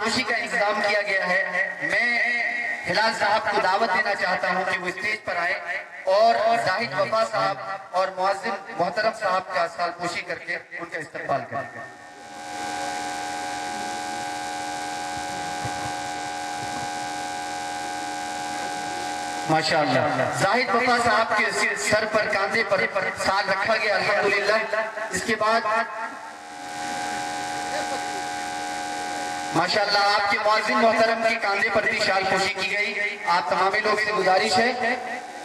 خوشی کا انتظام کیا گیا ہے. میں ہلال صاحب کو دعوت دینا چاہتا ہوں کہ وہ اسٹیج پر آئے اور زاہد وفا صاحب اور معزز محترم صاحب کا سال خوشی کر کے ان کا استقبال کریں. ماشاءاللہ زاہد وفا صاحب کے سر پر کاندھے پر سال رکھا گیا الحمدللہ. اس کے بعد ماشاءاللہ آپ کے معزز محترم کے کاندھے پر بھی شال پوشی کی گئی. آپ تمام لوگ سے گزارش ہے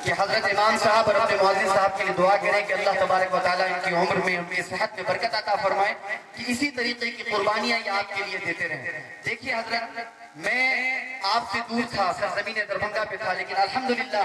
کہ حضرت امام صاحب اور اپنے معزز صاحب کے لیے دعا کریں کہ اللہ تبارک و تعالیٰ ان کی عمر میں ان کی صحت میں برکت عطا فرمائے کہ اسی طریقے کی قربانیاں یہ آپ کے لیے دیتے رہیں. دیکھیے حضرت میں آپ سے دور تھا, سرزمین دربھنگہ پہ تھا, لیکن الحمدللہ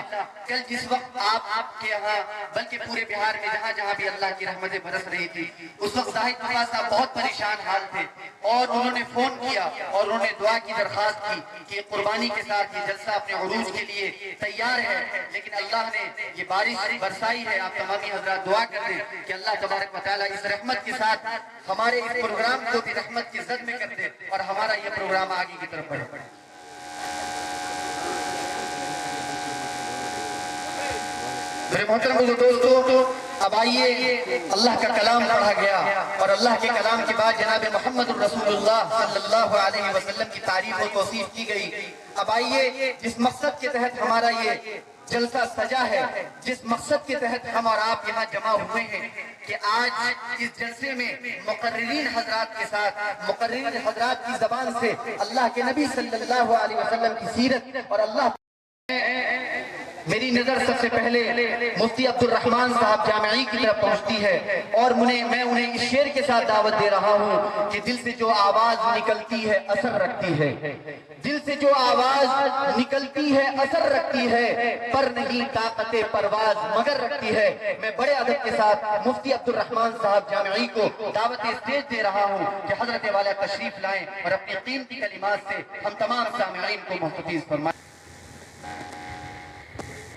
کل جس وقت آپ کے یہاں بلکہ پورے بہار میں جہاں جہاں بھی اللہ کی رحمتیں برس رہی تھی اس وقت زاہد وفا صاحب بہت پریشان حال تھے اور انہوں نے فون کیا اور انہوں نے دعا کی درخواست کی کہ قربانی کے ساتھ یہ جلسہ اپنے عروج کے لیے تیار ہے, لیکن اللہ نے یہ بارش برسائی ہے. آپ تمامی حضرات دعا کر دیں کہ اللہ تبارک و تعالیٰ اس رحمت کے ساتھ ہمارے اس پروگرام کو بھی رحمت کی زد میں کر دے اور ہمارا یہ پروگرام آگے کی طرف بڑھے. میرے محترم دوستو, اب آئیے اللہ کا کلام پڑھا گیا اور اللہ کے کلام کے بعد جناب محمد الرسول اللہ صلی اللہ علیہ وسلم کی تعریف و توصیف کی گئی. اب آئیے جس مقصد کے تحت ہمارا یہ جلسہ سجا ہے, جس مقصد کے تحت ہم اور آپ یہاں جمع ہوئے ہیں کہ آج اس جلسے میں مقررین حضرات کے ساتھ مقررین حضرات کی زبان سے اللہ کے نبی صلی اللہ علیہ وسلم کی سیرت اور اللہ میری نظر سب سے پہلے مفتی عبد الرحمن صاحب جامعی کی طرف پہنچتی ہے اور میں انہیں اس شعر کے ساتھ دعوت دے رہا ہوں کہ دل سے جو آواز نکلتی ہے اثر رکھتی ہے, دل سے جو آواز نکلتی ہے اثر رکھتی ہے, پر نہیں طاقت پرواز مگر رکھتی ہے. میں بڑے ادب کے ساتھ مفتی عبد الرحمن صاحب جامعی کو دعوت اسٹیج دے رہا ہوں کہ حضرت والا تشریف لائیں اور اپنی قیمتی کلمات سے ہم تمام سامعین کو محتفظ فرمائیں.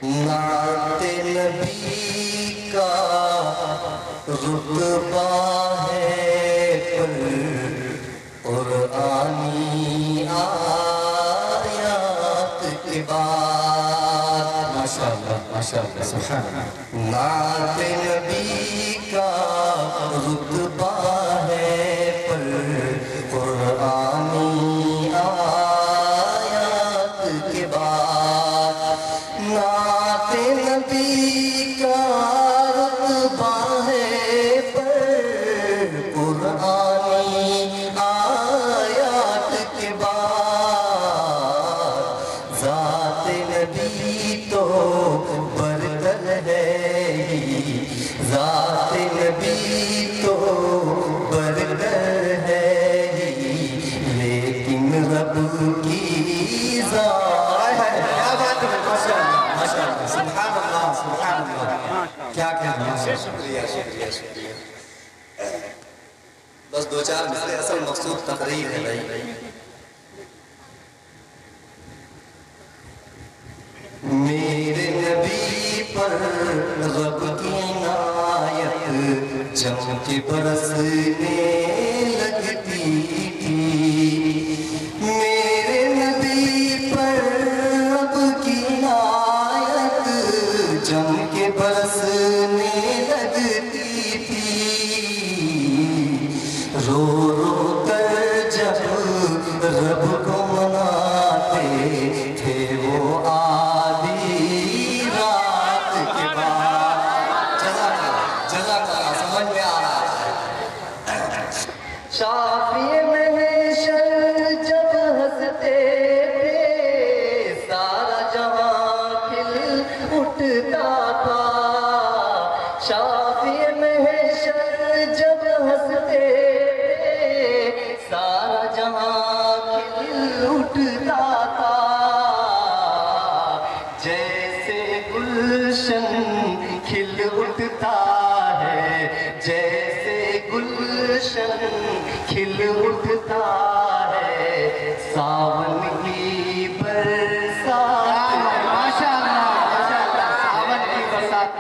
نعت نبی کا رتبہ ہے پر قرآنی آیات کے بعد. ماشاءاللہ ماشاءاللہ سبحان اللہ. نعت نبی کا رتبہ ہے پر قرآنی آیات کے بعد. نعت نبی کا رتبہ ہے پر قرآنی آیات کے بعد. ذات نبی تو برتر ہے, ذات نبی تو برتر ہے, لیکن رب کی ذات سبحان اللہ سبحان اللہ. کیا کہنا ہے, شکریہ شکریہ شکریہ. بس دو چار مثلے, اصل مقصود تقریر ہے بھائی. میرے نبی پر رب کی عنایت جم کے برسنے لگتی تھی. میرے نبی پر رب کی عنایت جم کے برسنے لگتی تھی. رو رو کر جب رب کو مناتے تھے وہ آدھی رات کے بعد. جزاک اللہ سمجھ میں آ رہا ہے. شافی محشر جب ہنستے تھے سارا جہاں کھل اٹھتا تھا. شافی محشر جب ہنستے تھے سارا جہاں کھل اٹھتا تھا. جیسے گلشن کھل اٹھتا ہے, جیسے گلشن کھل اٹھتا ہے, ساون کی برسات. ساون کی برسات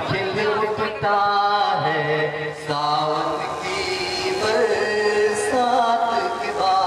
کھل اٹھتا ہے, ساون کی برسات کے بعد.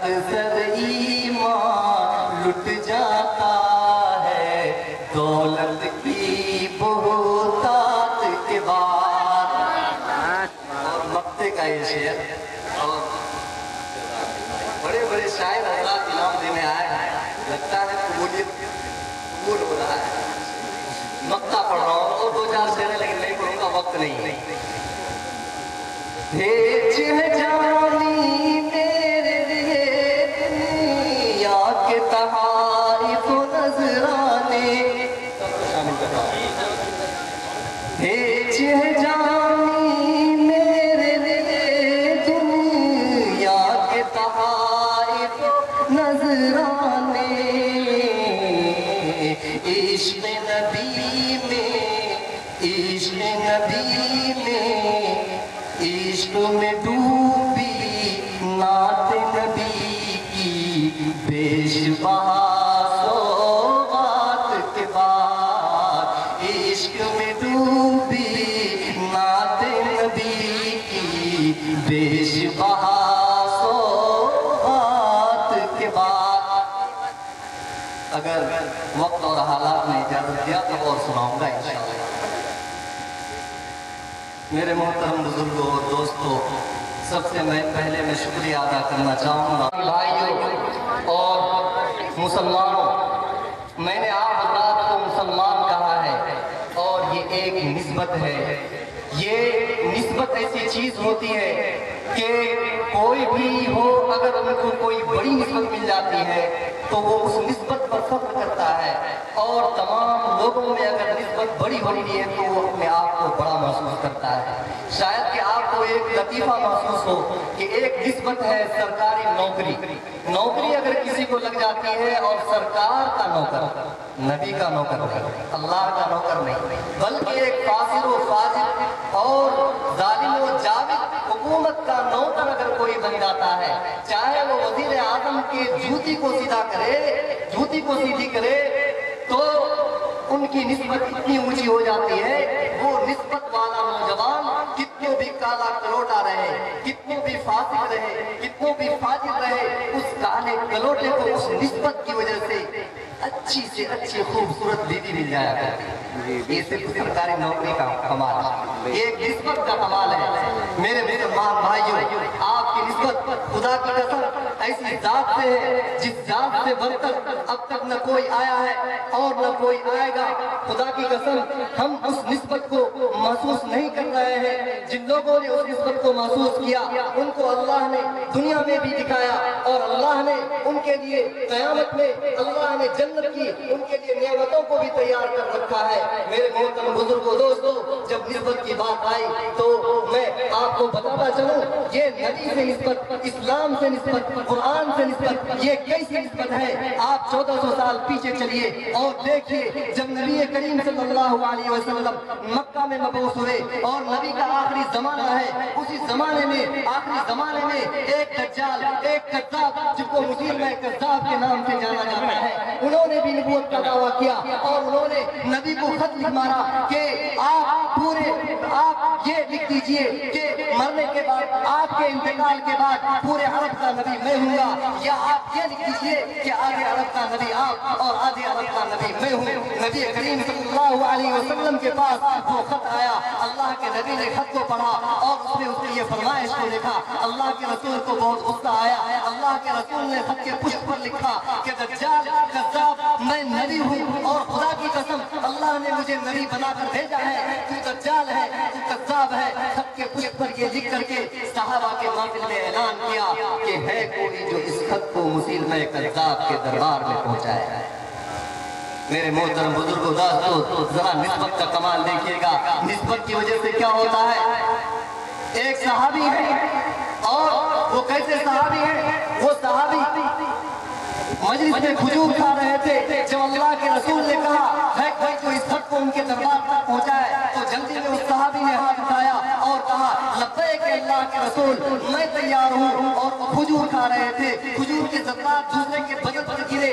اکثر ایمان لٹ جاتا ہے دولت کی بہتات کے بعد. اور مقتے کا یہ شعر اور بڑے بڑے شاعر حضرات انعام دینے آئے ہیں. لگتا ہے قبول ہو رہا ہے. مقطع پڑھ رہا ہوں اور 2-4 شعریں لیکن نہیں پڑھوں گا، وقت نہیں ہے. بھیج ہے جانی میرے لیے دنیا کے تحائف و نذرانے. بھیج ہے جانی میرے لیے دنیا کے تحائف و نذرانے. عشق نبی میں عشق نبی میں عشق میں ڈوبی نعت نبی کی بیش بہا سوغات کے بعد. عشق میں ڈوبی نعت نبی کی بیش بہا سوغات کے بعد. اگر وقت اور حالات نے اجازت دیا تو اور سناؤں گا انشاءاللہ. میرے محترم بزرگوں اور دوستوں، سب سے میں پہلے شکریہ ادا کرنا چاہوں گا بھائیوں اور مسلمانوں. میں نے آپ حضرات کو مسلمان کہا ہے اور یہ ایک نسبت ہے. یہ نسبت ایسی چیز ہوتی ہے کہ کوئی بھی ہو اگر ان کو کوئی بڑی نسبت مل جاتی ہے تو وہ اس نسبت پر فخر کرتا ہے، اور تمام لوگوں میں اگر نسبت بڑی ہوتی ہے تو وہ اپنے آپ کو بڑا محسوس کرتا ہے. شاید کہ آپ کو ایک لطیفہ محسوس ہو کہ ایک نسبت ہے سرکاری نوکری. نوکری اگر کسی کو لگ جاتی ہے اور سرکار کا نوکر، نبی کا نوکر نہیں، اللہ کا نوکر نہیں، بلکہ ایک فاسق و فاجر اور ظالم و جابر حکومت کا نوکر اگر کوئی بن جاتا ہے، چاہے وہ وزیر اعظم کی جوتی کو سیدھا کرے، جوتی کو سیدھی کرے، تو ان کی نسبت اتنی اونچی ہو جاتی ہے. وہ نسبت والا نوجوان کتنے بھی کالا کلوٹا رہے، کتنے بھی فاسق رہے، کتنے بھی فاجر رہے، اس کالے کلوٹے کو اس نسبت کی وجہ سے اچھی سے اچھی خوبصورت بیوی مل جایا کرتی ہے. یہ صرف سرکاری نوکری کا کمال ہے، ایک نسبت کا کمال ہے. میرے مسلمان بھائیوں، آپ کی نسبت خدا کی قسم ایسی ذات سے ہے جس ذات سے بڑھ کر اب تک نہ کوئی آیا ہے اور نہ کوئی آئے گا. خدا کی قسم ہم اس نسبت کو محسوس نہیں کر رہے ہیں. جن لوگوں نے اس نسبت کو محسوس کیا ان کو اللہ نے دنیا میں بھی دکھایا، اور اللہ نے ان کے لیے قیامت میں اللہ نے جنت کی ان کے لیے نعمتوں کو بھی تیار کر رکھا ہے. میرے محترم بزرگوں دوستوں، جب نسبت کی بات آئی تو میں آپ کو بتاتا چلوں، یہ نبی سے نسبت، اسلام سے نسبت، قرآن سے نسبت، یہ کیسی نسبت ہے. آپ 1400 سال پیچھے چلیے اور دیکھیے، جب نبی کریم صلی اللہ علیہ وسلم مکہ میں مبعوث ہوئے اور نبی کا آخری زمانہ ہے، اسی زمانے میں آخری زمانے میں ایک دجال، ایک کذاب جس کو مسیلمہ کذاب کے نام سے جانا جاتا ہے، انہوں نے بھی نبوت کا دعویٰ کیا اور انہوں نے نبی کو خط لکھ مارا کہ آپ یہ لکھ دیجئے کہ مرنے کے بعد، آپ کے انتقال کے بعد پورے عرب کا نبی میں ہوں گا، یا آپ یہ لکھ دیجئے کہ آدھے عرب کا نبی آپ اور آدھے عرب کا نبی میں ہوں. نبی کریم صلی اللہ علیہ وسلم کے پاس وہ خط آیا، اللہ کے نبی نے خط کو پڑھا اور اس نے اس کے یہ فرمائش کو لکھا. اللہ کے رسول کو بہت غصہ آیا. اللہ کے رسول نے خط کے پشت پر لکھا کہ دجال، کذاب، میں نبی ہوں اور خدا کی قسم اللہ نے مجھے نبی بنا کر بھیجا ہے، تو دجال ہے، تو کذاب ہے. خط کے پشت پر یہ لکھ کر کے صحابہ کے محفل میں اعلان کیا کہ ہے کوئی جو اس خط کو مسیلمہ کذاب کے دربار میں پہنچائے. میرے محترم بزرگوں دوستوں، ذرا نسبت کا کمال دیکھیے گا. نسبت کی وجہ سے کیا ہوتا ہے؟ ایک صحابی ہے، اور وہ کیسے صحابی ہیں؟ وہ صحابی مجلس میں کھجور کھا رہے تھے. جب اللہ کے رسول نے کہا ہے کوئی جو اس خط کو ان کے دربار تک پہنچائے، تو جلدی میں اس صحابی نے ہاتھ اٹھایا اور کہا لبیک اللہ کے رسول، میں تیار ہوں. اور وہ کھجور کھا رہے تھے، کھجور کے ذرات دوسرے کے بدن پر گرے.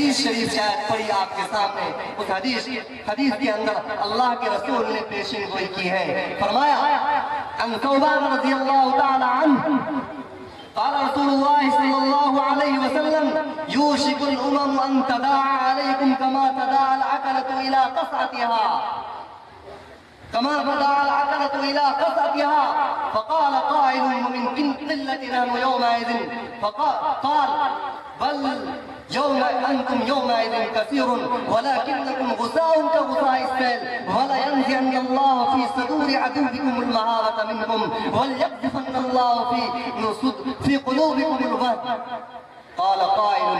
حدیث شریف شاید پڑھی آپ کے سامنے. اس حدیث کے اندر اللہ کے رسول نے پیشین گوئی کی ہے. فرمایا ان ثوبان رضی اللہ تعالی عنہ قال رسول الله صلى الله عليه وسلم يوشك الأمم أن تداعى عليكم كما تداعى العقلة إلى قصعتها فقال قائل ومن قلتنا يومئذ فقال بل أنتم يومئذ كثير ولكنكم غثاء كغثاء السيل ولينزعن الله في صدور عدوكم المهابة منكم وليقذفن الله في قلوبكم الوهن. قال قائل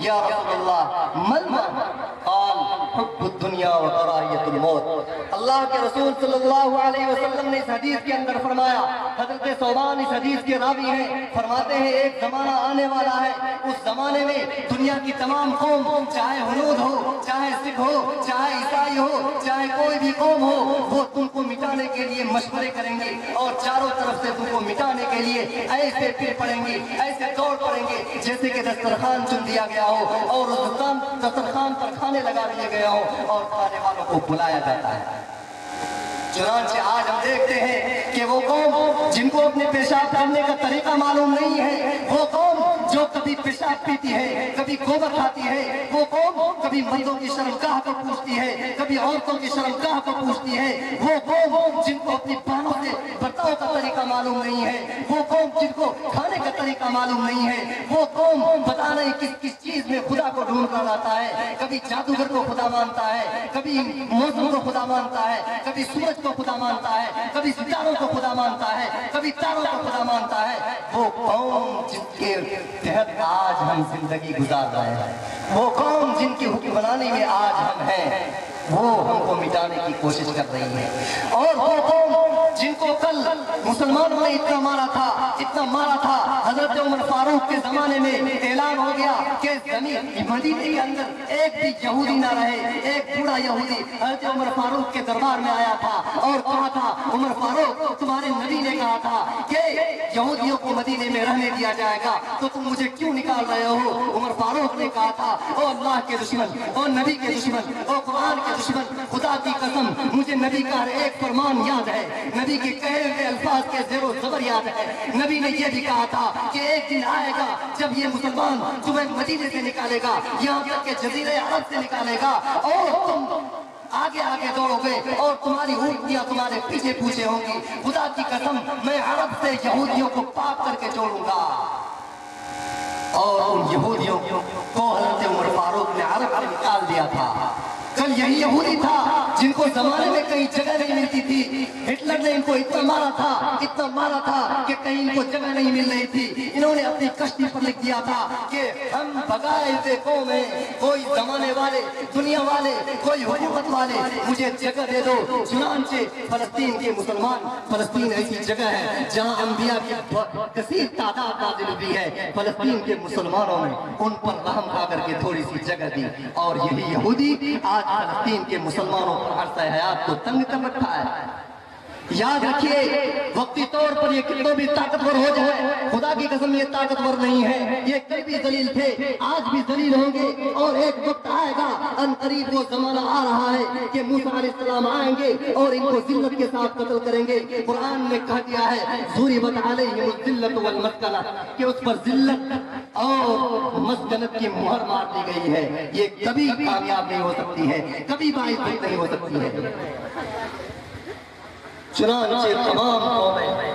يا رسول الله ما المعنى؟ قال حب الدنیا و کراہیت الموت. اللہ کے رسول صلی اللہ علیہ وسلم نے اس حدیث کے اندر فرمایا, حضرت ثوبان اس حدیث کے راوی ہیں, فرماتے ہیں ایک زمانہ آنے والا ہے, اس زمانے میں دنیا کی تمام قوم, چاہے ہنود ہو, چاہے سکھ ہو, چاہے عیسائی ہو, چاہے کوئی بھی قوم ہو, وہ تم کو مٹانے کے لیے مشورے کریں گے اور چاروں طرف سے تم کو مٹانے کے لیے ایسے پھر پڑیں گے, ایسے دوڑ پڑیں گے جیسے کہ دسترخوان چن دیا گیا ہو اور دسترخوان پر کھانے لگا دیے گئے ہوں اور کھانے والوں کو بلایا جاتا ہے. چنانچہ آج ہم دیکھتے ہیں کہ وہ قوم جن کو اپنے پیشاب کرنے کا طریقہ معلوم نہیں ہے, وہ قوم جو کبھی پیشاب پیتی ہے, کبھی گوبر کھاتی ہے, وہ قوم کبھی مردوں کی شرمگاہ کو پوچھتی ہے, کبھی عورتوں کی شرمگاہ کو پوچھتی ہے, وہ قوم جن کو اپنی بہنوں سے برتاؤ کا طریقہ معلوم نہیں ہے, وہ قوم جن کو کھانے کا طریقہ معلوم نہیں ہے, وہ قوم پتہ نہیں کس چیز میں خدا کو ڈھونڈ کر آتا ہے, کبھی جادوگر کو خدا مانتا ہے, کبھی موسم کو خدا مانتا ہے, کبھی سورج کو خدا مانتا ہے, کبھی ستاروں کو خدا مانتا ہے, کبھی تاروں کو خدا مانتا ہے. وہ قوم جن کے تحت آج ہم زندگی گزار رہے ہیں, وہ قوم جن کی حکمرانی میں آج ہم ہیں, وہ ہم کو مٹانے کی کوشش کر رہی ہے. اور وہ قوم جن کو کل مسلمانوں نے اتنا مارا تھا, حضرت عمر فاروق کے زمانے میں اعلان ہو گیا کہ مدینے کے اندر ایک بھی یہودی نہ رہے. ایک بوڑھا یہودی حضرت عمر فاروق کے دربار میں آیا تھا اور کہا تھا, عمر فاروق تمہارے نبی نے کہا تھا کہ یہودیوں کو مدینے میں رہنے دیا جائے گا, تو تم مجھے کیوں نکال رہے ہو؟ عمر فاروق نے کہا تھا, او اللہ کے دشمن, او نبی کے دشمن, او قرآن کے دشمن, خدا کی قسم مجھے نبی کا ہر ایک فرمان یاد ہے, نبی کے کہے ہوئے الفاظ کے زیر و زبر یاد ہے. نبی نے یہ بھی کہا تھا کہ ایک دن آئے گا جب یہ مسلمان تمہیں مدینے سے نکالے گا, یہاں تک کہ جزیرے عرب سے نکالے گا, اور تم آگے آگے دوڑو گے اور تمہاری اونٹیاں تمہارے پیچھے پیچھے ہوں گی. خدا کی قسم میں عرب سے یہودیوں کو پاک کر کے جوڑوں گا. اور ان یہودیوں کو حضرت عمر فاروق نے عرب سے نکال دیا تھا. کل یہی یہودی تھا جن کو زمانے میں کہیں جگہ نہیں ملتی تھی. ہٹلر نے ان کو اتنا مارا تھا کہ کہیں ان کو جگہ نہیں مل رہی تھی. انہوں نے اپنی کشتی پر لکھ دیا تھا کہ ہم بغائے ہوئے قوم ہیں, کوئی زمانے والے, دنیا والے, کوئی حکومت والے, مجھے جگہ دے دو. چنانچہ فلسطین کے مسلمان, فلسطین ایسی جگہ ہے جہاں انبیاء کی کثیر تعداد نازل ہوئی ہے, فلسطین کے مسلمانوں نے ان پر رحم کھا کر کے تھوڑی سی جگہ دی. اور یہی یہودی آج فلسطین کے مسلمانوں پر عرصہ حیات کو تنگ کر رکھا ہے. یاد رکھیے, وقتی طور پر یہ کتنا بھی طاقتور ہو جائے, خدا کی قسم یہ طاقتور نہیں ہے. یہ کل بھی ذلیل تھے, آج بھی ذلیل ہوں گے, اور ایک وقت آئے گا ان قریب وہ زمانہ آ رہا ہے کہ موسیٰ علیہ السلام آئیں گے اور ان کو ذلت کے ساتھ قتل کریں گے. قرآن نے کہا دیا ہے ضُرِبَتْ عَلَيْهِمُ الذِّلَّةُ وَالْمَسْكَنَةُ, کہ اس پر ذلت اور مسکنت کی مہر مار دی گئی ہے. یہ کبھی کامیاب نہیں ہو سکتی ہے, کبھی باعث نہیں ہو سکتی ہے. چنانچہ تمام قومیں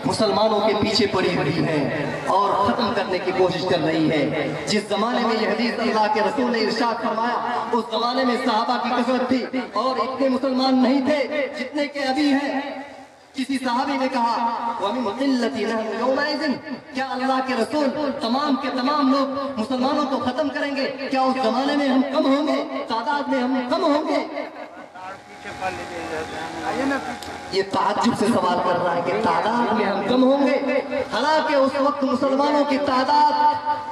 مسلمانوں کے پیچھے پڑی ہوئی ہیں اور ختم کرنے کی کوشش کر رہی ہے. جس زمانے میں یہ حدیث اللہ کے رسول نے ارشاد فرمایا, اس زمانے میں صحابہ کی کثرت تھی اور اتنے مسلمان نہیں تھے جتنے کہ ابھی ہیں. کسی صحابی نے کہا وَمِنْ قِلَّتِنَا يَوْمَئِذٍ, کیا اللہ کے رسول تمام کے تمام لوگ مسلمانوں کو ختم کریں گے؟ کیا اس زمانے میں ہم کم ہوں گے, تعداد میں ہم کم ہوں گے؟ یہ تعجب سے سوال کر رہا ہے کہ تعداد میں ہم کم ہوں گے، حالانکہ اس وقت مسلمانوں کی تعداد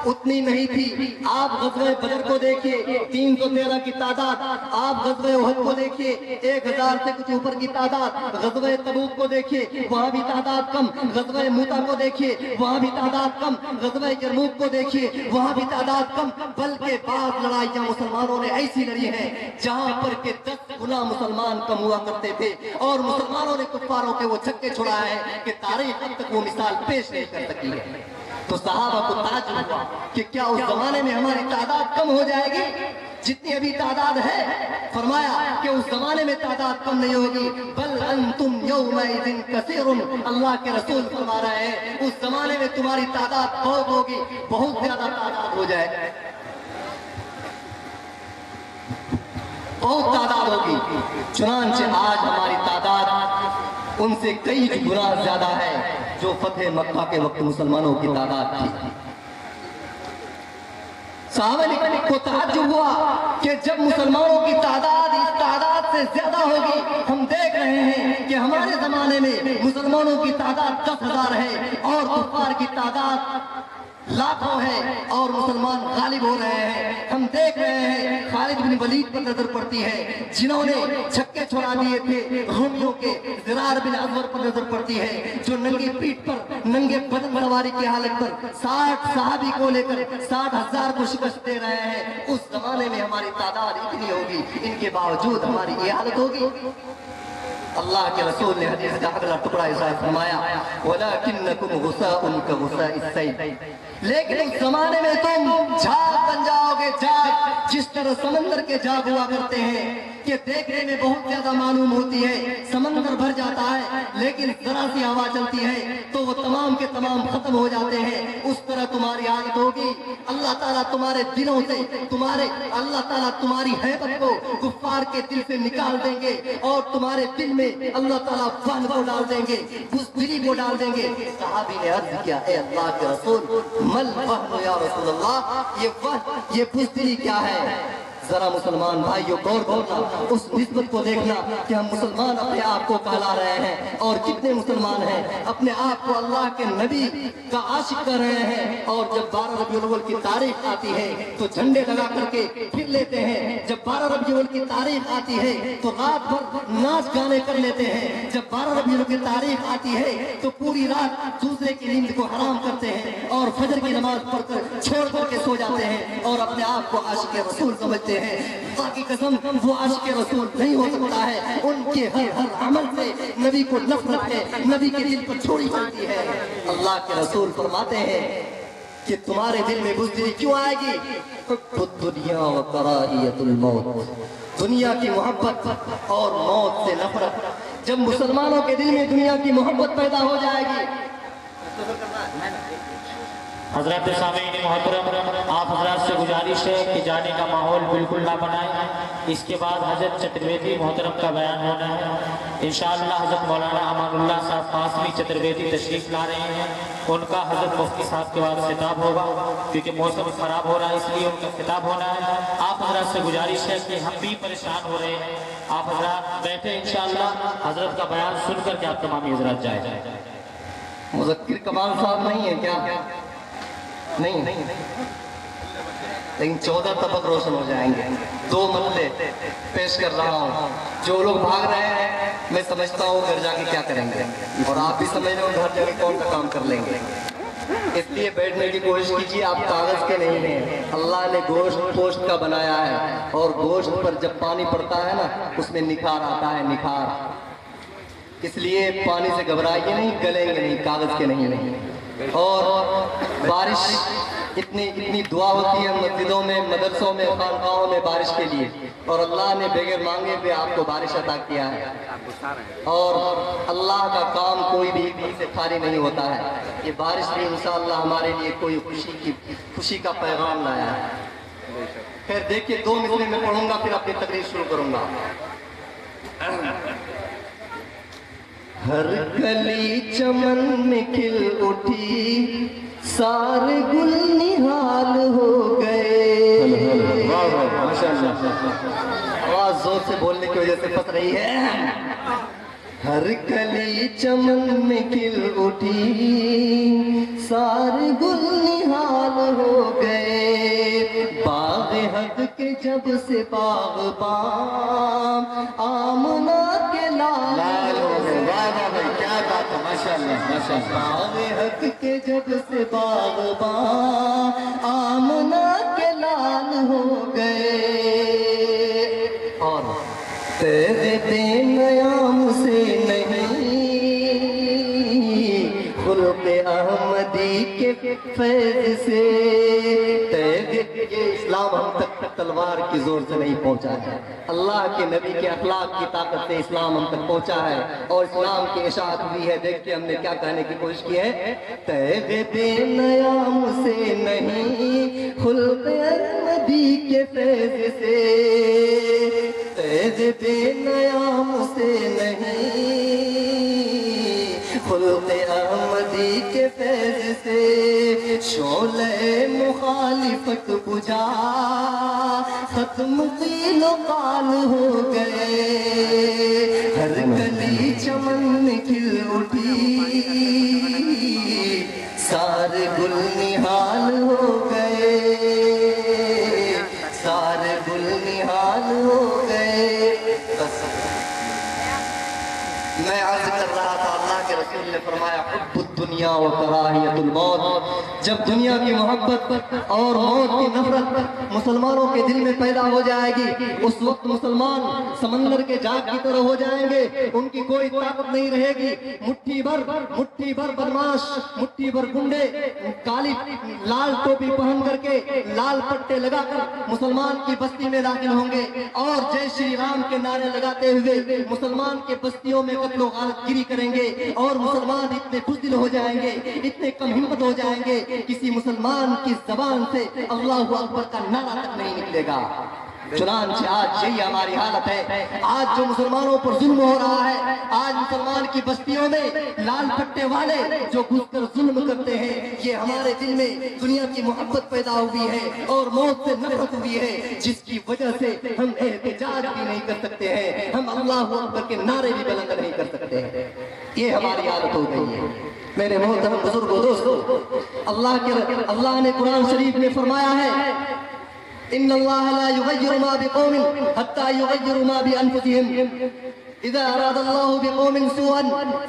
اتنی نہیں تھی۔ آپ غزوہ بدر کو دیکھیے 313 کی تعداد، آپ غزوہ احد کو دیکھیے 1000 سے کچھ اوپر کی تعداد، غزوہ تبوک کو دیکھیے وہاں بھی تعداد کم، غزوہ موتا کو دیکھیے وہاں بھی تعداد کم، غزوہ یرموک کو دیکھیے وہاں بھی تعداد کم، بلکہ بعض لڑائیاں مسلمانوں نے ایسی لڑی ہیں جہاں پر کہ 10 گنا مسلمان کم ہوا کرتے تھے، اور مسلمانوں نے کفاروں کے وہ چھکے چھڑائے ہیں کہ تاریخ اب تک وہ مثال پیش نہیں کر سکی ہے۔ تو صحابہ کو تعجب ہوا کہ کیا اس زمانے میں ہماری تعداد کم ہو جائے گی جتنی ابھی تعداد ہے؟ فرمایا کہ اس زمانے میں تعداد کم نہیں ہوگی، بل انتم یومئذ کثیر، اللہ کے رسول فرما رہے ہیں اس زمانے میں تمہاری تعداد بہت ہوگی، بہت زیادہ تعداد ہو جائے گی، بہت تعداد ہوگی۔ چنانچہ آج ہماری تعداد ان سے کئی گنا زیادہ ہے جو فتح مکہ کے وقت مسلمانوں کی تعداد تھی۔ صحابہ کو تعجب ہوا کہ جب مسلمانوں کی تعداد اس تعداد سے زیادہ ہوگی، ہم دیکھ رہے ہیں کہ ہمارے زمانے میں مسلمانوں کی تعداد 10,000 ہے اور کفار کی تعداد لاکھوں ہے اور مسلمان غالب ہو رہے ہیں۔ ہم دیکھ رہے ہیں خالد بن ولید پر نظر پڑتی ہے جنہوں نے چھکے چھڑا دیے تھے رومیوں کے، زرار بن ازور پر نظر پڑتی ہے جو ننگی پیٹھ پر ننگے بدن سواری کی حالت پر 60 صحابی کو لے کر 60,000 کو شکست دے رہے ہیں۔ اس زمانے میں ہماری تعداد اتنی ہوگی، ان کے باوجود ہماری یہ حالت ہوگی۔ اللہ کے رسول نے حدیث کا اگلا ٹکڑا ارشاد فرمایا وَلَكِنَّكُمْ غُثَاءٌ كَغُثَاءِ السَّيْلِ، لیکن اس زمانے میں تم جھاگ بن جاؤ گے، جھاگ جس طرح سمندر کے جھاگ ہوا کرتے ہیں کہ دیکھنے میں بہت زیادہ معلوم ہوتی ہے، سمندر بھر جاتا ہے لیکن ذرا سی ہوا چلتی ہے تو وہ تمام کے تمام ختم ہو جاتے ہیں، اس طرح تمہاری حالت ہوگی۔ اللہ تعالیٰ تمہارے دلوں سے اللہ تعالیٰ تمہاری ہیبت کو کفار کے دل سے نکال دیں گے اور تمہارے دل میں اللہ تعالیٰ وہن کو ڈال دیں گے، بزدلی کو ڈال دیں گے۔ صحابی نے عرض کیا اے اللہ کے رسول مل وہن یا رسول اللہ، یہ بزدلی کیا ہے؟ ذرا مسلمان بھائیوں غور کرنا، اس نسبت کو دیکھنا کہ ہم مسلمان اپنے آپ کو کہلا رہے ہیں اور کتنے مسلمان ہیں اپنے آپ کو اللہ کے نبی کا عاشق کر رہے ہیں، اور جب 12 ربیع الاول کی تاریخ آتی ہے تو جھنڈے لگا کر کے پھر لیتے ہیں، جب 12 ربیع الاول کی تاریخ آتی ہے تو رات بھر ناچ گانے کر لیتے ہیں، جب 12 ربیع الاول کی تاریخ آتی ہے تو پوری رات دوسرے کی نیند کو حرام کرتے ہیں اور فجر کی نماز پڑھ کر چھوڑ کر کے سو جاتے ہیں اور اپنے آپ کو عاشق رسول سمجھتے ہیں۔ اللہ کی قسم وہ عاشق رسول نہیں ہو سکتا ہے، ان کے ہر عمل سے نبی کو نفرت ہے، نبی کے دل پر چھوڑی جاتی ہے۔ اللہ کے رسول فرماتے ہیں کہ تمہارے دل میں بزدلی کیوں آئے گی؟ حب الدنیا و کراہیت الموت، دنیا کی محبت اور موت سے نفرت۔ جب مسلمانوں کے دل میں دنیا کی محبت پیدا ہو جائے گی، حضرت سامعین محترم، آپ حضرات سے گزارش ہے کہ جانے کا ماحول بالکل نہ بنائیں۔ اس کے بعد حضرت چترویدی محترم کا بیان ہونا ہے۔ انشاءاللہ حضرت مولانا امان اللہ صاحب قاسمی چترویدی تشریف لا رہے ہیں، ان کا حضرت مفتی صاحب کے بعد خطاب ہوگا، کیونکہ موسم خراب ہو رہا ہے اس لیے ان کا خطاب ہونا ہے۔ آپ حضرات سے گزارش ہے کہ ہم بھی پریشان ہو رہے ہیں، آپ حضرات بیٹھے انشاءاللہ حضرت کا بیان سن کر کے آپ تمامی حضرات جائیں۔ مذکر کمال صاحب نہیں ہے کیا؟ نہیں، لیکن 14 طبق روشن ہو جائیں گے۔ 2 مرتبے پیش کر رہا ہوں، جو لوگ بھاگ رہے ہیں میں سمجھتا ہوں گھر جا کے کیا کریں گے، اور آپ بھی سمجھ رہے ہو گھر جا کے کون سا کام کر لیں گے، اس لیے بیٹھنے کی کوشش کیجیے۔ آپ کاغذ کے نہیں ہیں، اللہ نے گوشت پوشت کا بنایا ہے، اور گوشت پر جب پانی پڑتا ہے نا اس میں نکھار آتا ہے، نکھار۔ اس لیے پانی سے گھبرائیے نہیں، گلیں گے نہیں، کاغذ کے نہیں۔ اور بارش اتنی دعا ہوتی ہے مسجدوں میں، مدرسوں میں، خانقاہوں میں بارش کے لیے، اور اللہ نے بغیر مانگے پہ آپ کو بارش عطا کیا ہے، اور اللہ کا کام کوئی بھی سے خالی نہیں ہوتا ہے۔ یہ بارش بھی انشاءاللہ ہمارے لیے کوئی خوشی کا پیغام لایا ہے۔ پھر دیکھیے 2 مصرے میں پڑھوں گا، پھر اپنی تقریر شروع کروں گا۔ ہر کلی چمن میں کھل اٹھی، سارے گل نہال ہو گئے۔ آواز زور سے بولنے کی وجہ سے پھنس رہی ہے. ہر کلی چمن میں کھل اٹھی, سارے گل نہال ہو گئے, باغ حق کے جب سے باغبان آمنہ کے لال ہو گئے. کیا بات ہے, ماشاءاللہ ماشاءاللہ. باغ حق کے جب سے باغبان آمنہ کے لال ہو گئے. اور تیرے بے نیام سے نہیں, خلق احمدی کے فیض سے. یہ اسلام ہم تک تلوار کی زور سے نہیں پہنچا ہے, اللہ کے نبی کے اخلاق کی طاقت سے اسلام ہم تک پہنچا ہے, اور اسلام کی اشاعت ہوئی ہے. دیکھتے ہم نے کیا کہنے کی کوشش کی ہے. تیرے بے نیام سے نہیں, خلق احمدی کے فیض سے. تیرے بے نیام سے نہیں, خلق احمدی کے فیض سے. شعلہ مخالفت بجھا, ختم قیل و قال ہو گئے. ہر گلی چمن میں کھل اٹھی, سارے گل نہال ہو گئے, سارے گل نہال ہو گئے. بس میں عرض کر رہا تھا, اللہ کے رسول نے فرمایا حب الدنیا و کراہیت الموت. جب دنیا کی محبت اور موت کی نفرت مسلمانوں کے دل میں پیدا ہو جائے گی, اس وقت مسلمان سمندر کے جاگ کی طرح ہو جائیں گے. ان کی کوئی طاقت نہیں رہے گی. مٹھی بھر بدماش, مٹھی بھر گنڈے کالی لال ٹوپی پہن کر کے, لال پٹے لگا کر مسلمان کی بستی میں داخل ہوں گے, اور جے شری رام کے نعرے لگاتے ہوئے مسلمان کے بستیوں میں قتل و غارت گیری کریں گے. اور مسلمان اتنے بزدل ہو جائیں گے, اتنے کم ہمت ہو جائیں گے, کسی مسلمان کی زبان سے اللہ اکبر کا نعرہ تک نہیں نکلے گا. چنانچہ آج یہی ہماری حالت ہے. آج جو مسلمانوں پر ظلم ہو رہا ہے, آج مسلمان کی بستیوں میں لال پٹے والے جو گھس کر ظلم کرتے ہیں, یہ ہمارے دل میں دنیا کی محبت پیدا ہوئی ہے اور موت سے نفرت ہوئی ہے, جس کی وجہ سے ہم احتجاج بھی نہیں کر سکتے ہیں, ہم اللہ اکبر کے نعرے بھی بلند نہیں کر سکتے ہیں. یہ ہماری عادت ہو گئی ہے. میرے محترم بزرگوں, دوستو, اللہ نے قرآن شریف میں فرمایا ہے, ان اللہ لا یغیر ما بقوم حتی یغیر ما بانفسهم, اذا اراد اللہ بقوم سوءا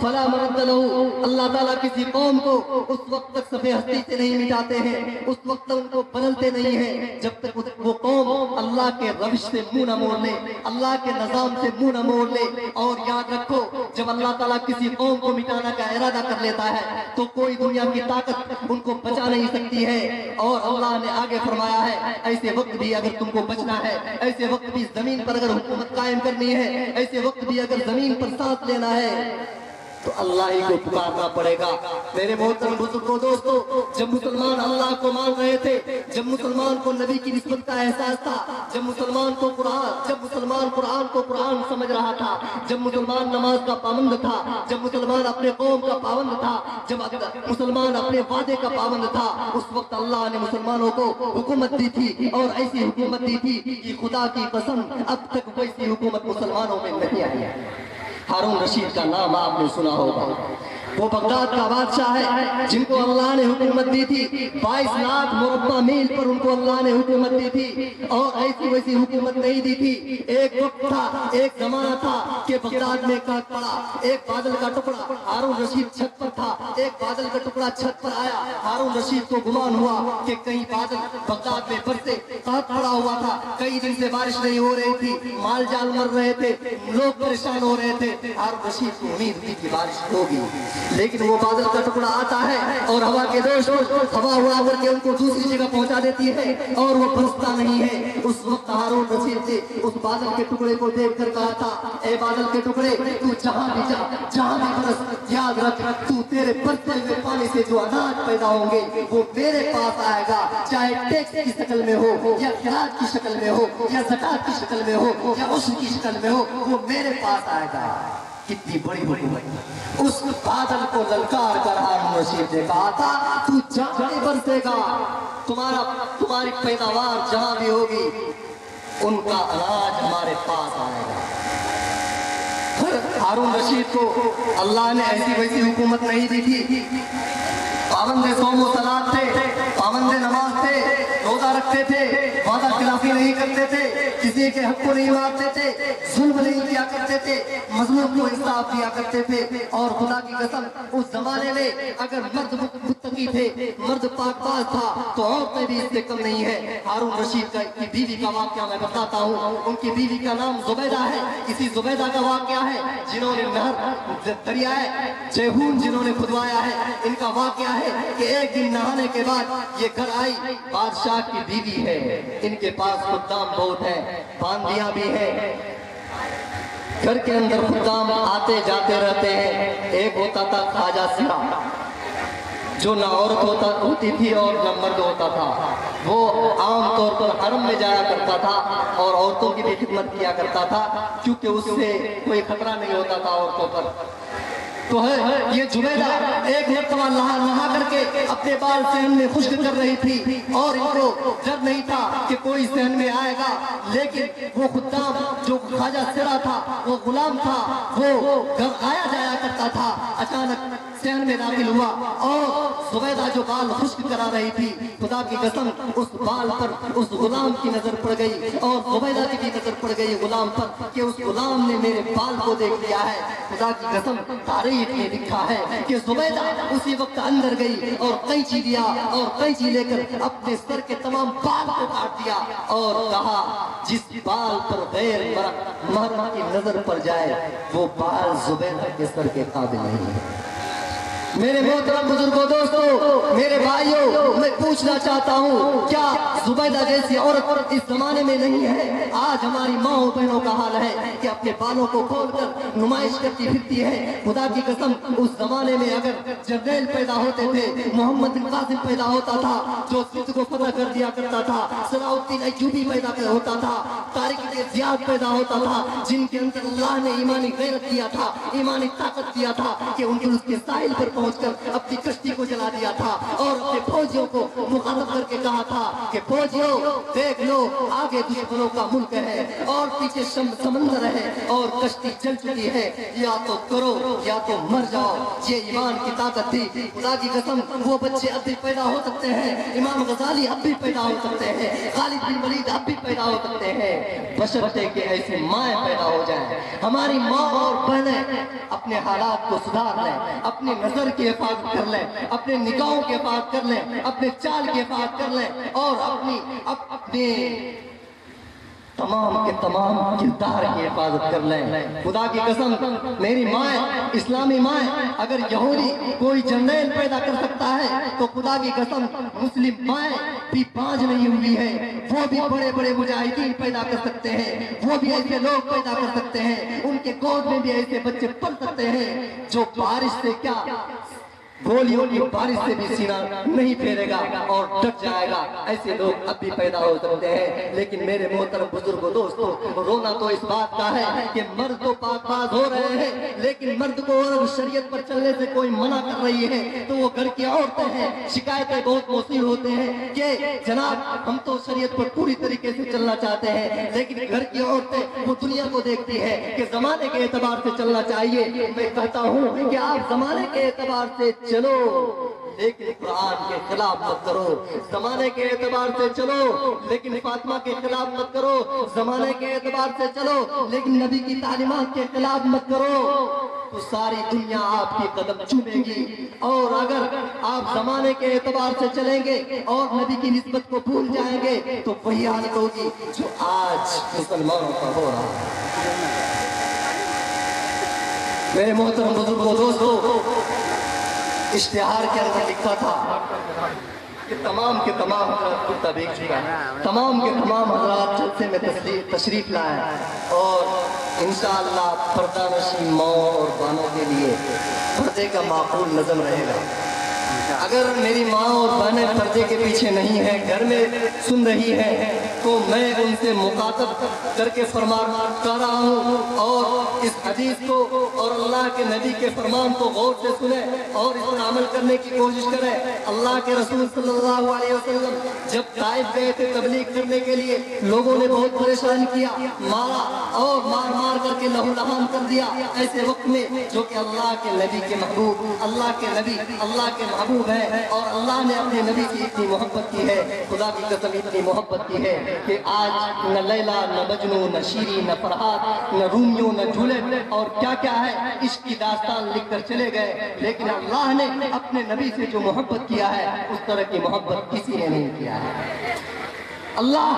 فلا مرد له. اللہ تعالیٰ کسی قوم کو اس وقت تک صفحہ ہستی سے نہیں مٹاتے ہیں, اس وقت تک ان کو بدلتے نہیں ہیں جب تک وہ قوم اللہ کے روش سے منہ نہ موڑ لے, اللہ کے نظام سے منہ نہ موڑ لے. اور یاد رکھو, جب اللہ تعالیٰ کسی قوم کو مٹانا کا ارادہ کر لیتا ہے تو کوئی دنیا کی طاقت ان کو بچا نہیں سکتی ہے. اور اللہ نے آگے فرمایا ہے, ایسے وقت بھی اگر تم کو بچنا ہے, ایسے وقت بھی زمین پر اگر حکومت قائم کرنی ہے, ایسے وقت بھی اگر زمین پر سانس لینا ہے تو اللہ ہی کو پکارنا پڑے گا. میرے محترم بزرگوں, دوستو, جب مسلمان اللہ کو مان رہے تھے, جب مسلمان کو نبی کی نسبت کا احساس تھا, جب مسلمان قرآن کو قرآن سمجھ رہا تھا, جب مسلمان نماز کا پابند تھا, جب مسلمان اپنے قوم کا پابند تھا, جب مسلمان اپنے وعدے کا پابند تھا, اس وقت اللہ نے مسلمانوں کو حکومت دی تھی, اور ایسی حکومت دی تھی کہ خدا کی قسم اب تک ویسی حکومت مسلمانوں میں نہیں آئی ہے. ہارون رشید کا نام آپ نے سنا ہوگا. وہ بغداد کا بادشاہ ہے جن کو اللہ نے حکومت دی تھی. 22 لاکھ مربع میل پر ان کو اللہ نے حکومت دی تھی, اور ایسی ویسی حکومت نہیں دی تھی. ایک وقت تھا, ایک زمانہ تھا کہ بغداد میں کاٹ پڑا, ایک بادل کا ٹکڑا, ہارون رشید چھت پر تھا, ایک بادل کا ٹکڑا چھت پر آیا. ہارون رشید کو گمان ہوا کہ کہیں بادل بغداد میں برسے, کاٹ پڑا ہوا تھا, کئی دن سے بارش نہیں ہو رہی تھی, مال جال مر رہے تھے, لوگ پریشان ہو رہے تھے. ہارون رشید کو امید تھی کہ بارش ہوگی, لیکن وہ بادل کا ٹکڑا آتا ہے اور ہوا کے دوش ہوا ہوا کر کے ان کو دوسری جگہ پہنچا دیتی ہے, اور وہ برستا نہیں ہے. اس وقت ہارون رشید نے اس بادل کے ٹکڑے کو دیکھ کر کہا تھا, اے بادل کے ٹکڑے, تو جہاں بھی جا, جہاں بھی برس, یاد رکھ, تو تیرے برستے ہوئے پانی سے جو اناج پیدا ہوں گے وہ میرے پاس آئے گا, چاہے ٹیکس کی شکل میں ہو, یا خراج کی شکل میں ہو, یا زکات کی شکل میں ہو, یا عشر کی شکل میں ہو, وہ میرے پاس آئے گا. کتنی بڑی حکومت. اس بادل کو للکار کر ہارون رشید نے کہا تھا, تو جہاں بھی برسے گا, تمہاری پیداوار جہاں بھی ہوگی, ان کا اناج ہمارے پاس آئے گا۔ ہارون رشید کو اللہ نے ایسی ویسی حکومت نہیں دی تھی، پابند صوم و صلاۃ تھے، پابند نماز تھے، روزہ رکھتے تھے، وعدہ خلافی نہیں کرتے تھے، کسی کے حق کو نہیں مارتے تھے، ظلم نہیں کیا کرتے تھے، مظلوم کو انصاف دیا کرتے تھے۔ اور خدا کی قسم اس زمانے میں اگر مرد متقی تھے، مرد پاک باز تھا، تو عورتیں بھی اس سے کم نہیں ہے۔ ہارون رشید کی بیوی کا واقعہ میں بتاتا ہوں۔ ان کی بیوی کا نام زبیدہ ہے۔ اسی زبیدہ کا واقعہ ہے جنہوں نے نہر دریائے جیہون جنہوں نے کھدوایا ہے۔ ان کا واقعہ ہے کہ ایک دن نہانے کے بعد یہ گھر آئی، بادشاہ کی بیوی ہے، ان کے پاس خدام بہت ہے، باندیاں بھی ہیں، گھر کے اندر خدام آتے جاتے رہتے ہیں۔ ایک ہوتا تھا خواجہ سرا، جو نہ عورت ہوتی تھی اور نہ مرد ہوتا تھا، وہ عام طور پر حرم میں جایا کرتا تھا اور عورتوں کی بھی خدمت کیا کرتا تھا، کیونکہ اس سے کوئی خطرہ نہیں ہوتا تھا عورتوں پر۔ تو ہے یہ زبیدہ ایک مرتبہ نہا کر کے اپنے بال صحن میں خشک کر رہی تھی، اور ان کو ڈر نہیں تھا کہ کوئی صحن میں آئے گا، لیکن وہ خدام جو خواجہ سرا تھا، وہ غلام تھا، وہ گھر آیا جایا کرتا تھا، اچانک صحن میں داخل ہوا اور زبیدہ جو بال خشک کرا رہی تھی، خدا کی قسم اس بال پر اس غلام کی نظر پڑ گئی، اور زبیدہ کی بھی نظر پڑ گئی غلام پر کہ اس غلام نے میرے بال کو دیکھ لیا ہے۔ خدا کی قسم تاریخ میں لکھا ہے کہ زبیدہ اسی وقت اندر گئی اور قینچی لیا اور قینچی لے کر اپنے سر کے تمام بال کو کاٹ دیا اور کہا جس بال پر غیر محرم کی نظر پڑ جائے وہ بال زبیدہ کے سر کے قابل نہیں ہے۔ میرے محترم بزرگوں، دوستوں، میرے بھائیوں، میں پوچھنا چاہتا ہوں کیا زبیدہ جیسی عورت اس زمانے میں نہیں ہے؟ آج ہماری ماں بہنوں کا حال ہے کہ اپنے بالوں کو کھول کر نمائش کرتی پھرتی ہے۔ خدا کی قسم اس زمانے میں اگر جرنیل پیدا ہوتے تھے، محمد بن قاسم پیدا ہوتا تھا جو سندھ کو فتح کر دیا کرتا تھا، صلاح الدین ایوبی پیدا ہوتا تھا، طارق بن زیاد پیدا ہوتا تھا، جن کے اندر اللہ نے ایمانی غیرت دیا تھا، ایمانی طاقت دیا تھا کہ اندلس کے ساحل پر پہنچ کر اپنی کشتی کو جلا دیا تھا اور اپنے فوجیوں کو مخاطب کر کے کہا تھا کہ فوجیوں دیکھ لو، آگے دشمنوں کا ملک ہے اور پیچھے سمندر ہے اور کشتی جل چکی ہے، یا تو کرو یا تو مر جاؤ۔ یہ ایمان کی طاقت تھی۔ خدا کی قسم وہ بچے اب بھی پیدا ہو سکتے ہیں، امام غزالی اب بھی پیدا ہو سکتے ہیں، خالد بن ولید اب بھی پیدا ہو سکتے ہیں، بشرطے کہ ایسی مائیں پیدا ہو جائیں۔ ہماری ماں اور بہنیں اپنے حالات کو سدھار لیں، اپنی نظر کی حفاظت کر لیں، اپنے نگاہوں کی حفاظت کر لیں، اپنے چال کی حفاظت کر لیں اور اپنے تمام کے تمام کردار کی حفاظت کر لیں۔ خدا کی قسم میری مائیں، اسلامی مائیں، اگر یہودی کوئی جرنیل پیدا کر سکتا ہے تو خدا کی قسم مسلم مائیں بھی باز نہیں ہوئی ہے، وہ بھی بڑے بڑے مجاہدین پیدا کر سکتے ہیں، وہ بھی ایسے لوگ پیدا کر سکتے ہیں، ان کے گود میں بھی ایسے بچے پل سکتے ہیں جو بارش سے کیا گولیوں کی بارش سے بھی سینہ نہیں پھیرے گا اور ڈٹ جائے گا۔ ایسے لوگ اب بھی پیدا ہو سکتے ہیں۔ لیکن میرے محترم بزرگوں، دوستوں، رونا تو اس بات کا ہے کہ مرد تو پاک باز ہو رہے ہیں، لیکن مرد کو اگر شریعت پر چلنے سے کوئی منع کر رہی ہے تو وہ گھر کی عورتیں ہیں۔ شکایتیں بہت موصول ہوتے ہیں کہ جناب ہم تو شریعت پر پوری طریقے سے چلنا چاہتے ہیں، لیکن گھر کی عورتیں وہ دنیا کو دیکھتی ہے کہ زمانے کے اعتبار سے چلنا چاہیے۔ میں کہتا ہوں کہ آپ زمانے کے اعتبار سے چلو لیکن قرآن کے خلاف مت کرو، زمانے کے اعتبار سے چلو لیکن فاطمہ کے خلاف مت کرو، زمانے کے اعتبار سے چلو لیکن نبی کی تعلیمات کے خلاف مت کرو، تو ساری دنیا آپ کی قدم چومے گی۔ اور اگر آپ زمانے کے اعتبار سے چلیں گے اور نبی کی نسبت کو بھول جائیں گے تو وہی حالت ہوگی جو آج مسلمانوں کا ہو رہا ہے۔ میرے محترم بزرگوں، دوستوں، اشتہار کے اندر لکھا تھا کہ تمام کے تمام حضرات تمام کے تمام حضرات جلسے میں تشریف لائیں اور انشاءاللہ پردہ نشین ماؤں اور بانوں کے لیے پردے کا معقول نظم رہے گا۔ اگر میری ماں اور بہنیں پردے کے پیچھے نہیں ہیں، گھر میں سن رہی ہیں، تو میں ان سے مخاطب کر کے فرمان کر رہا ہوں، اور اس حدیث کو اور اللہ کے نبی کے فرمان کو غور سے سنیں اور اس پر عمل کرنے کی کوشش کریں۔ اللہ کے رسول صلی اللہ علیہ وسلم جب طائف گئے تھے تبلیغ کرنے کے لیے، لوگوں نے بہت پریشان کیا، مارا اور مار مار کر کے لہو لہان کر دیا۔ ایسے وقت میں جو کہ اللہ کے نبی کے محبوب، اللہ کے نبی اللہ کے محبوب ہیں، اور اللہ نے اپنے نبی کی اتنی محبت کی ہے، خدا کی قسم اتنی محبت کی ہے کہ آج نہ لیلا نہ مجنو نہ شیری نہ فرحات نہ رومیو نہ جولٹ اور کیا کیا ہے عشق کی داستان لکھ کر چلے گئے، لیکن اللہ نے اپنے نبی سے جو محبت کیا ہے اس طرح کی محبت کسی نے نہیں کیا ہے۔ اللہ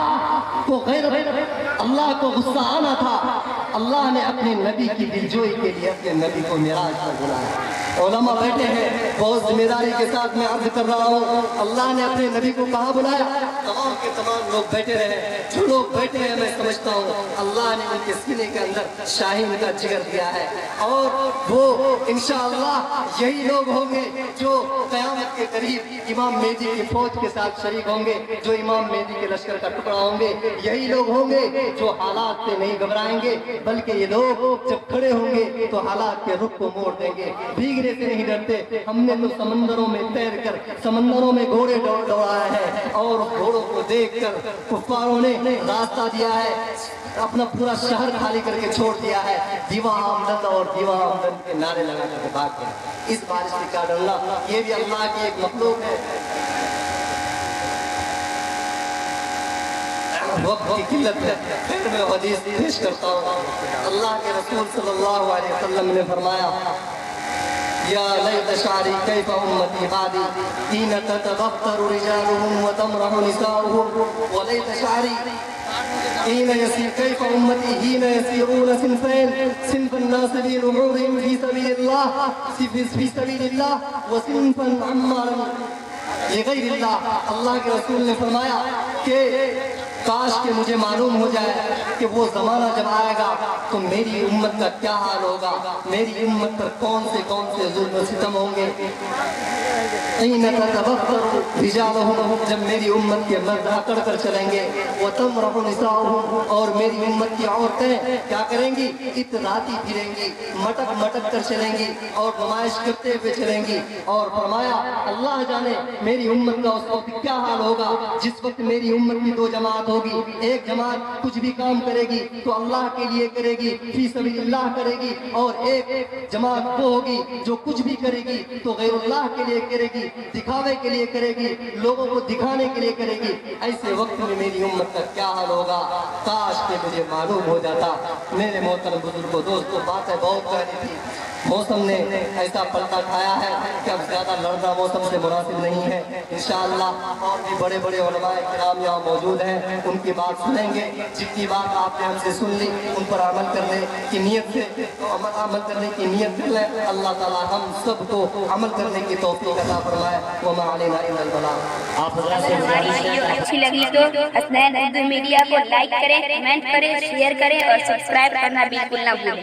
کو غیرت، اللہ کو غصہ آنا تھا، اللہ نے اپنے نبی کی دلجوئی کے لیے اپنے نبی کو معراج پر بلایا۔ علماء بیٹھے ہیں، بہت ذمہ داری کے ساتھ میں عرض کر رہا ہوں، اللہ نے اپنے نبی کو کہاں بلایا؟ تمام کے تمام لوگ بیٹھے رہے، جو لوگ بیٹھے ہیں میں سمجھتا ہوں اللہ نے ان کے سینے کے اندر شاہین کا جگر دیا ہے، اور وہ انشاءاللہ یہی لوگ ہوں گے جو قیامت کے قریب امام مہدی کی فوج کے ساتھ شریک ہوں گے، جو امام مہدی کے لشکر کا ٹکڑا ہوں گے۔ یہی لوگ ہوں گے جو حالات سے نہیں گھبرائیں گے، بلکہ یہ لوگ جب کھڑے ہوں گے تو حالات کے رخ کو موڑ دیں گے، بھیگنے سے نہیں ڈرتے۔ ہم نے تو سمندروں میں تیر کر سمندروں میں گھوڑے دوڑائے ہیں، اور گھوڑوں کو دیکھ کر کفاروں نے راستہ دیا ہے، اپنا پورا شہر خالی کر کے چھوڑ دیا ہے، دیوا آمدن اور دیوا آمدن کے نعرے لگا کر کے بھاگ گئے۔ اس بارش سے کیا ڈرنا؟ یہ بھی اللہ کی ایک مخلوق ہے۔ وقت کی قلت ہے، پھر میں حدیث پیش کرتا ہوں۔ اللہ کے رسول صلی اللہ علیہ وسلم نے فرمایا، یا لیت شعری کیف امتی بعدی حین تتبختر رجالهم وتمرح نساؤهم ولیت شعری حین یسیر کیف امتی حین یسیرون صنفین صنف الناس بنحورهم فی سبیل اللہ وصنفا عمارا لغیر اللہ۔ اللہ کے رسول نے فرمایا کہ کاش کہ مجھے معلوم ہو جائے کہ وہ زمانہ جب آئے گا تو میری امت کا کیا حال ہوگا، میری امت پر کون سے ظلم و ستم ہوں گے۔ جب میری امت کے مرد اکڑ کر چلیں گے، وتمرح نساؤهم، اور میری امت کی عورتیں کیا کریں گی؟ اتراتی پھریں گی، مٹک مٹک کر چلیں گی اور نمائش کرتے ہوئے چلیں گی۔ اور فرمایا اللہ جانے میری امت کا اس وقت کیا حال ہوگا جس وقت میری امت کی دو جماعت ہوگی، ایک جماعت کچھ بھی کام کرے گی تو اللہ کے لیے کرے گی، فی سبیل اللہ کرے گی، اور ایک جماعت وہ ہوگی جو کچھ بھی کرے گی تو غیر اللہ کے لیے کرے گی، دکھاوے کے لیے کرے گی، لوگوں کو دکھانے کے لیے کرے گی۔ ایسے وقت میں میری امت کا کیا حال ہوگا، کاش کہ مجھے معلوم ہو جاتا۔ میرے محترم بزرگوں، دوستوں، باتیں بہت کہنی تھی، موسم نے ایسا پلٹا کھایا ہے کہ اب زیادہ لڑنا موسم سے مناسب نہیں ہے۔ انشاءاللہ اور بھی بڑے بڑے علماء کرام یہاں موجود ہیں، ان کی بات سنیں گے۔ جتنی بات آپ نے ہم سے سن لی ان پر عمل کرنے کی نیت سے کر لیں۔ اللہ تعالی ہم سب کو عمل کرنے کی توفیق عطا فرمائے۔ وما علینا الا البلاغ۔ آپ حضرات سے ہماری گزارش ویڈیو ہے اچھی لگی تو حسنین اردو میڈیا کو لائک کریں، کمنٹ کریں، شیئر کریں اور سبسکرائب کرنا بالکل نہ بھولیں۔